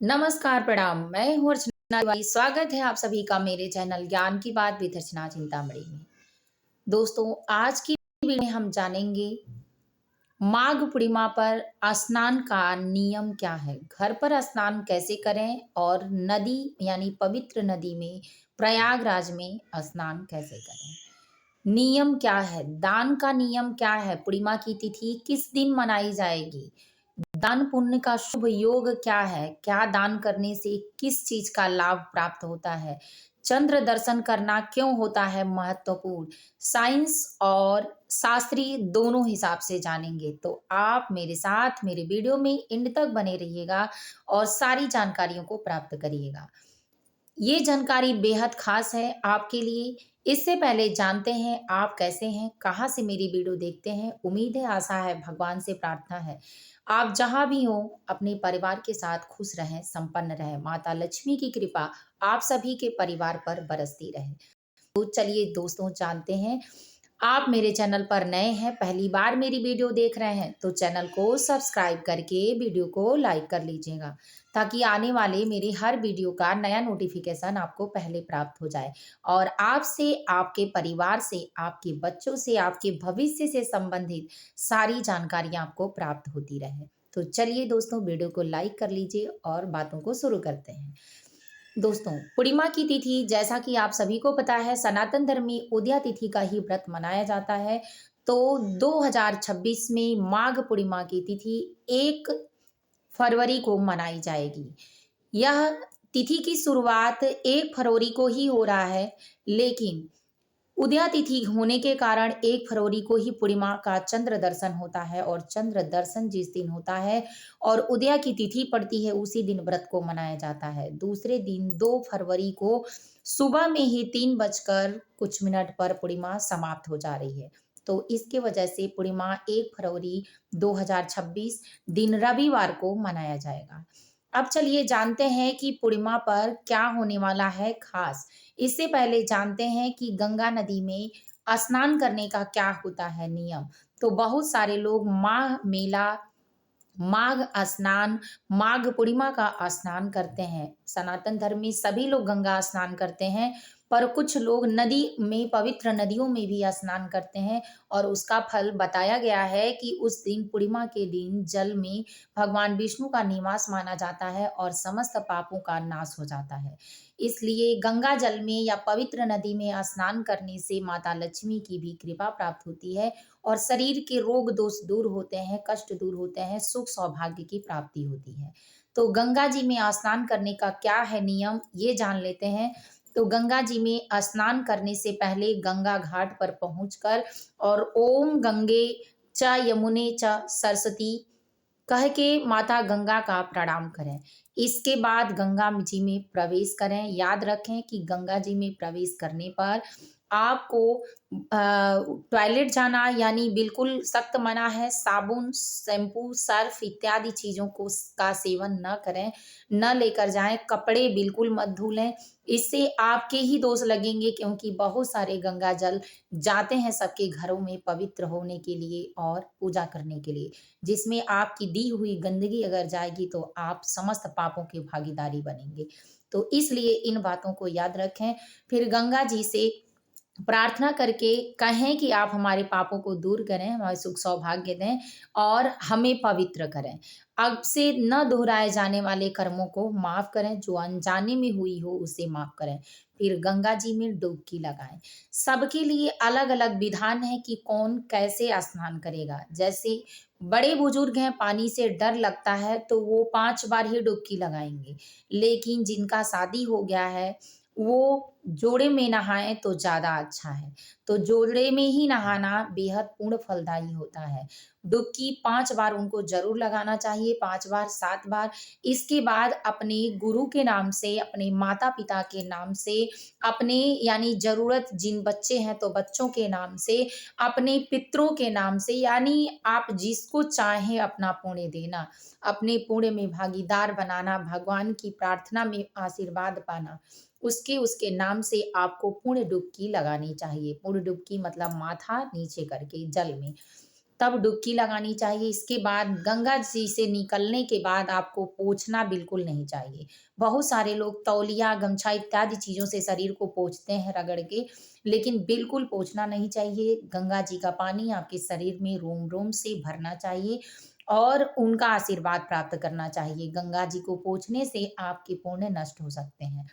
नमस्कार, प्रणाम। मैं हूँ अर्चना तिवारी। स्वागत है आप सभी का मेरे चैनल ज्ञान की बात विद अर्चना चिंतामणि में। दोस्तों, आज की वीडियो में हम जानेंगे माघ पूर्णिमा पर स्नान का नियम क्या है, घर पर स्नान कैसे करें और नदी यानी पवित्र नदी में प्रयागराज में स्नान कैसे करें। नियम क्या है, दान का नियम क्या है, पूर्णिमा की तिथि किस दिन मनाई जाएगी, दान पुण्य का शुभ योग क्या है, क्या दान करने से किस चीज का लाभ प्राप्त होता है, चंद्र दर्शन करना क्यों होता है महत्वपूर्ण, साइंस और शास्त्रीय दोनों हिसाब से जानेंगे। तो आप मेरे साथ मेरे वीडियो में एंड तक बने रहिएगा और सारी जानकारियों को प्राप्त करिएगा। ये जानकारी बेहद खास है आपके लिए। इससे पहले जानते हैं आप कैसे हैं, कहाँ से मेरी वीडियो देखते हैं। उम्मीद है, आशा है, भगवान से प्रार्थना है आप जहाँ भी हो अपने परिवार के साथ खुश रहें, संपन्न रहें। माता लक्ष्मी की कृपा आप सभी के परिवार पर बरसती रहे। तो चलिए दोस्तों, जानते हैं। आप मेरे चैनल पर नए हैं, पहली बार मेरी वीडियो देख रहे हैं तो चैनल को सब्सक्राइब करके वीडियो को लाइक कर लीजिएगा, ताकि आने वाले मेरे हर वीडियो का नया नोटिफिकेशन आपको पहले प्राप्त हो जाए और आपसे, आपके परिवार से, आपके बच्चों से, आपके भविष्य से संबंधित सारी जानकारियां आपको प्राप्त होती रहे। तो चलिए दोस्तों, वीडियो को लाइक कर लीजिए और बातों को शुरू करते हैं। दोस्तों, पूर्णिमा की तिथि जैसा कि आप सभी को पता है, सनातन धर्म में उदया तिथि का ही व्रत मनाया जाता है। तो 2026 में माघ पूर्णिमा की तिथि 1 फरवरी को मनाई जाएगी। यह तिथि की शुरुआत 1 फरवरी को ही हो रहा है, लेकिन उदया तिथि होने के कारण 1 फरवरी को ही पूर्णिमा का चंद्र दर्शन होता है और चंद्र दर्शन जिस दिन होता है और उदया की तिथि पड़ती है, उसी दिन व्रत को मनाया जाता है। दूसरे दिन 2 फरवरी को सुबह में ही 3 बजकर कुछ मिनट पर पूर्णिमा समाप्त हो जा रही है। तो इसके वजह से पूर्णिमा 1 फरवरी 2026 दिन रविवार को मनाया जाएगा। अब चलिए जानते हैं कि पूर्णिमा पर क्या होने वाला है खास। इससे पहले जानते हैं कि गंगा नदी में स्नान करने का क्या होता है नियम। तो बहुत सारे लोग माघ मेला, माघ स्नान, माघ पूर्णिमा का स्नान करते हैं। सनातन धर्म में सभी लोग गंगा स्नान करते हैं, पर कुछ लोग नदी में, पवित्र नदियों में भी स्नान करते हैं और उसका फल बताया गया है कि उस दिन, पूर्णिमा के दिन, जल में भगवान विष्णु का निवास माना जाता है और समस्त पापों का नाश हो जाता है। इसलिए गंगा जल में या पवित्र नदी में स्नान करने से माता लक्ष्मी की भी कृपा प्राप्त होती है और शरीर के रोग दोष दूर होते हैं, कष्ट दूर होते हैं, सुख सौभाग्य की प्राप्ति होती है। तो गंगा जी में स्नान करने का क्या है नियम, ये जान लेते हैं। तो गंगा जी में स्नान करने से पहले गंगा घाट पर पहुंचकर और ओम गंगे च यमुने च सरस्वती कह के माता गंगा का प्रणाम करें। इसके बाद गंगा जी में प्रवेश करें। याद रखें कि गंगा जी में प्रवेश करने पर आपको टॉयलेट जाना यानी बिल्कुल सख्त मना है। साबुन, शैम्पू, सर्फ इत्यादि चीज़ों को का सेवन न करें, न लेकर जाएँ। कपड़े बिल्कुल मत धुलें, इससे आपके ही दोष लगेंगे, क्योंकि बहुत सारे गंगा जल जाते हैं सबके घरों में पवित्र होने के लिए और पूजा करने के लिए, जिसमें आपकी दी हुई गंदगी अगर जाएगी तो आप समस्त पापों के भागीदारी बनेंगे। तो इसलिए इन बातों को याद रखें। फिर गंगा जी से प्रार्थना करके कहें कि आप हमारे पापों को दूर करें, हमारे सुख सौभाग्य दें और हमें पवित्र करें। अब से न दोहराए जाने वाले कर्मों को माफ़ करें, जो अनजाने में हुई हो उसे माफ़ करें। फिर गंगा जी में डुबकी लगाएँ। सबके लिए अलग-अलग विधान है कि कौन कैसे स्नान करेगा। जैसे बड़े-बुजुर्ग हैं, पानी से डर लगता है तो वो 5 बार ही डुबकी लगाएँगे। लेकिन जिनका शादी हो गया है, वो जोड़े में नहाएँ तो ज़्यादा अच्छा है। तो जोड़े में ही नहाना बेहद पूर्ण फलदायी होता है। डुबकी 5 बार उनको ज़रूर लगाना चाहिए, 5 बार, 7 बार। इसके बाद अपने गुरु के नाम से, अपने माता-पिता के नाम से, अपने यानी ज़रूरत जिन बच्चे हैं तो बच्चों के नाम से, अपने पितरों के नाम से, यानी आप जिसको चाहें अपना पुण्य देना, अपने पुण्य में भागीदार बनाना, भगवान की प्रार्थना में आशीर्वाद पाना। उसके नाम से आपको पूर्ण डुबकी लगानी चाहिए। पूर्ण डुबकी मतलब माथा नीचे करके जल में। तब डुबकी लगानी चाहिए। इसके बाद गंगा जी से निकलने के बाद आपको पोंछना बिल्कुल नहीं चाहिए। बहुत सारे लोग तौलिया, गमछा इत्यादि चीज़ों से शरीर को पोंछते हैं रगड़ के, लेकिन बिल्कुल पोंछना नहीं चाहिए। गंगा जी का पानी आपके शरीर में रोम-रोम से भरना चाहिए और उनका आशीर्वाद प्राप्त करना चाहिए। गंगा जी को पोंछने से आपके पुण्य नष्ट हो सकते हैं।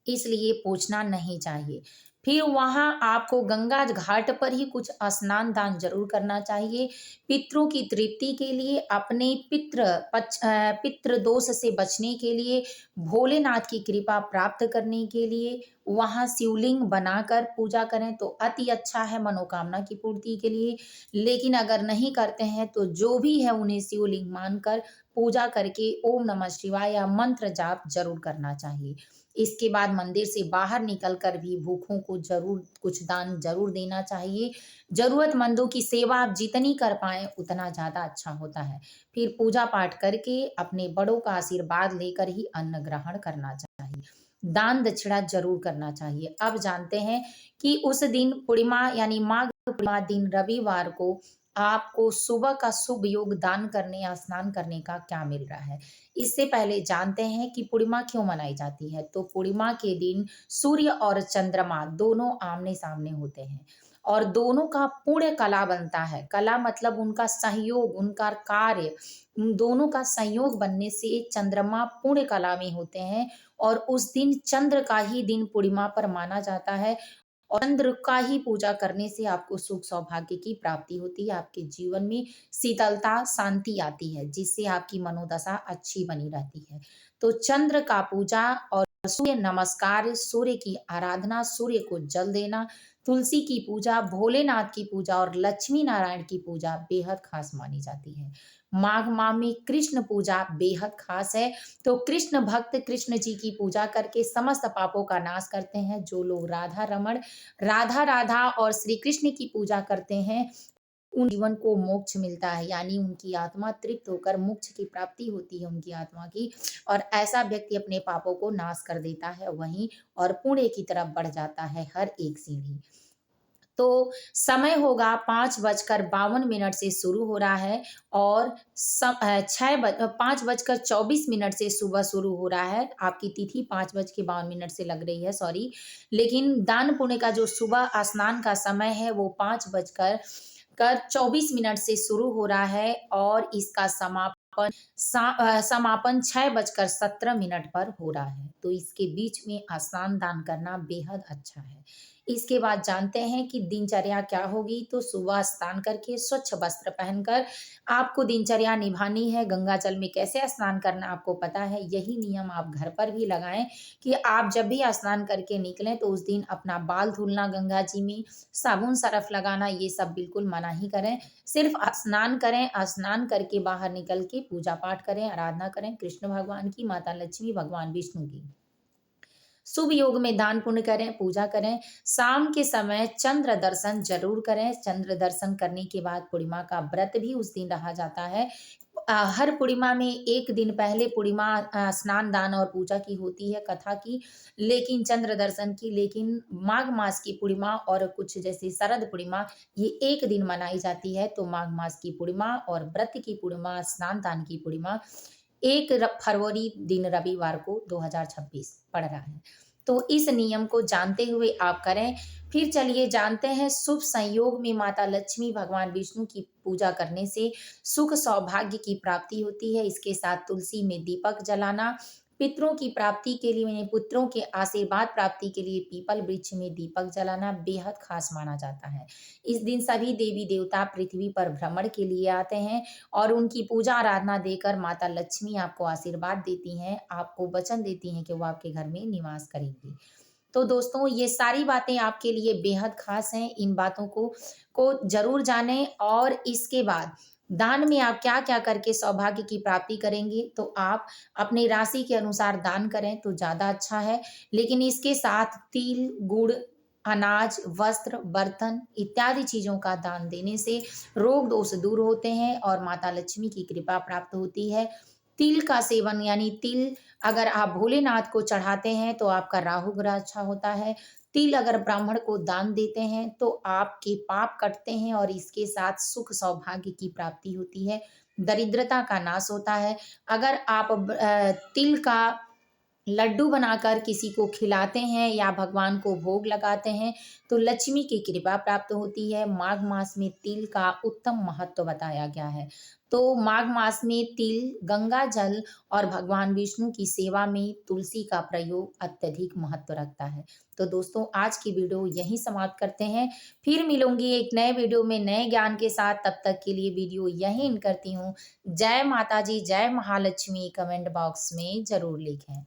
इसलिए पोंछना नहीं चाहिए। फिर वहाँ आपको गंगा घाट पर ही कुछ स्नान दान ज़रूर करना चाहिए। पितरों की तृप्ति के लिए, अपने पितृ दोष से बचने के लिए, भोलेनाथ की कृपा प्राप्त करने के लिए वहाँ शिवलिंग बनाकर पूजा करें तो अति अच्छा है मनोकामना की पूर्ति के लिए। लेकिन अगर नहीं करते हैं तो जो भी है उन्हें शिवलिंग मानकर पूजा करके ओम नमः शिवाय या मंत्र जाप ज़रूर करना चाहिए। इसके बाद मंदिर से बाहर निकल कर भी भूखों को ज़रूर कुछ दान ज़रूर देना चाहिए। ज़रूरतमंदों की सेवा आप जितनी कर पाएँ उतना ज़्यादा अच्छा होता है। फिर पूजा पाठ करके अपने बड़ों का आशीर्वाद लेकर ही अन्न ग्रहण करना चाहिए। दान दक्षिणा ज़रूर करना चाहिए। अब जानते हैं कि उस दिन पूर्णिमा यानी माघ पूर्णिमा दिन रविवार को आपको सुबह का शुभ योग दान करने या स्नान करने का क्या मिल रहा है। इससे पहले जानते हैं कि पूर्णिमा क्यों मनाई जाती है। तो पूर्णिमा के दिन सूर्य और चंद्रमा दोनों आमने-सामने होते हैं और दोनों का पूर्ण कला बनता है। कला मतलब उनका सहयोग, उनका कार्य, उन दोनों का संयोग बनने से चंद्रमा पूर्ण कला में होते हैं और उस दिन चंद्र का ही दिन पूर्णिमा पर माना जाता है और चंद्र का ही पूजा करने से आपको सुख सौभाग्य की प्राप्ति होती है। आपके जीवन में शीतलता, शांति आती है, जिससे आपकी मनोदशा अच्छी बनी रहती है। तो चंद्र का पूजा और सूर्य नमस्कार, सूर्य की आराधना, सूर्य को जल देना, तुलसी की पूजा, भोलेनाथ की पूजा और लक्ष्मी नारायण की पूजा बेहद खास मानी जाती है। माघ माह में कृष्ण पूजा बेहद खास है। तो कृष्ण भक्त कृष्ण जी की पूजा करके समस्त पापों का नाश करते हैं। जो लोग राधा रमण, राधा राधा और श्री कृष्ण की पूजा करते हैं उन जीवन को मोक्ष मिलता है, यानी उनकी आत्मा तृप्त होकर मोक्ष की प्राप्ति होती है उनकी आत्मा की और ऐसा व्यक्ति अपने पापों को नाश कर देता है वहीं और पुण्य की तरफ बढ़ जाता है हर एक सीढ़ी। तो समय होगा 5:52 से शुरू हो रहा है और 5:24 से सुबह शुरू हो रहा है। आपकी तिथि 5:52 से लग रही है, सॉरी। लेकिन दान पुण्य का जो सुबह स्नान का समय है वो 5:24 से शुरू हो रहा है और इसका समापन 6:17 पर हो रहा है। तो इसके बीच में स्नान दान करना बेहद अच्छा है। इसके बाद जानते हैं कि दिनचर्या क्या होगी। तो सुबह स्नान करके स्वच्छ वस्त्र पहनकर आपको दिनचर्या निभानी है। गंगा जल में कैसे स्नान करना आपको पता है। यही नियम आप घर पर भी लगाएं कि आप जब भी स्नान करके निकलें तो उस दिन अपना बाल धुलना गंगा जी में, साबुन सरफ लगाना ये सब बिल्कुल मना ही करें। सिर्फ स्नान करें, स्नान करके बाहर निकल के पूजा पाठ करें, आराधना करें कृष्ण भगवान की, माता लक्ष्मी, भगवान विष्णु की। शुभ योग में दान पुण्य करें, पूजा करें। शाम के समय चंद्र दर्शन ज़रूर करें। चंद्र दर्शन करने के बाद पूर्णिमा का व्रत भी उस दिन रहा जाता है। हर पूर्णिमा में 1 दिन पहले पूर्णिमा स्नान दान और पूजा की होती है, कथा की, लेकिन चंद्र दर्शन की। लेकिन माघ मास की पूर्णिमा और कुछ जैसे शरद पूर्णिमा ये 1 दिन मनाई जाती है। तो माघ मास की पूर्णिमा और व्रत की पूर्णिमा, स्नान दान की पूर्णिमा 1 फरवरी दिन रविवार को 2026 पड़ रहा है। तो इस नियम को जानते हुए आप करें। फिर चलिए जानते हैं शुभ संयोग में माता लक्ष्मी, भगवान विष्णु की पूजा करने से सुख सौभाग्य की प्राप्ति होती है। इसके साथ तुलसी में दीपक जलाना, पितरों की प्राप्ति के लिए यानी पुत्रों के आशीर्वाद प्राप्ति के लिए पीपल वृक्ष में दीपक जलाना बेहद खास माना जाता है। इस दिन सभी देवी देवता पृथ्वी पर भ्रमण के लिए आते हैं और उनकी पूजा आराधना देकर माता लक्ष्मी आपको आशीर्वाद देती हैं, आपको वचन देती हैं कि वो आपके घर में निवास करेंगी। तो दोस्तों ये सारी बातें आपके लिए बेहद खास हैं। इन बातों को ज़रूर जानें और इसके बाद दान में आप क्या-क्या करके सौभाग्य की प्राप्ति करेंगे, तो आप अपनी राशि के अनुसार दान करें तो ज़्यादा अच्छा है। लेकिन इसके साथ तिल, गुड़, अनाज, वस्त्र, बर्तन इत्यादि चीज़ों का दान देने से रोग दोष दूर होते हैं और माता लक्ष्मी की कृपा प्राप्त होती है। तिल का सेवन यानी तिल अगर आप भोलेनाथ को चढ़ाते हैं तो आपका राहु ग्रह अच्छा होता है। तिल अगर ब्राह्मण को दान देते हैं तो आपके पाप कटते हैं और इसके साथ सुख सौभाग्य की प्राप्ति होती है, दरिद्रता का नाश होता है। अगर आप तिल का लड्डू बनाकर किसी को खिलाते हैं या भगवान को भोग लगाते हैं तो लक्ष्मी की कृपा प्राप्त होती है। माघ मास में तिल का उत्तम महत्व बताया गया है। तो माघ मास में तिल, गंगा जल और भगवान विष्णु की सेवा में तुलसी का प्रयोग अत्यधिक महत्व रखता है। तो दोस्तों, आज की वीडियो यहीं समाप्त करते हैं। फिर मिलूंगी एक नए वीडियो में नए ज्ञान के साथ। तब तक के लिए वीडियो यहीं एंड करती हूँ। जय माता जी, जय महालक्ष्मी कमेंट बॉक्स में जरूर लिखें।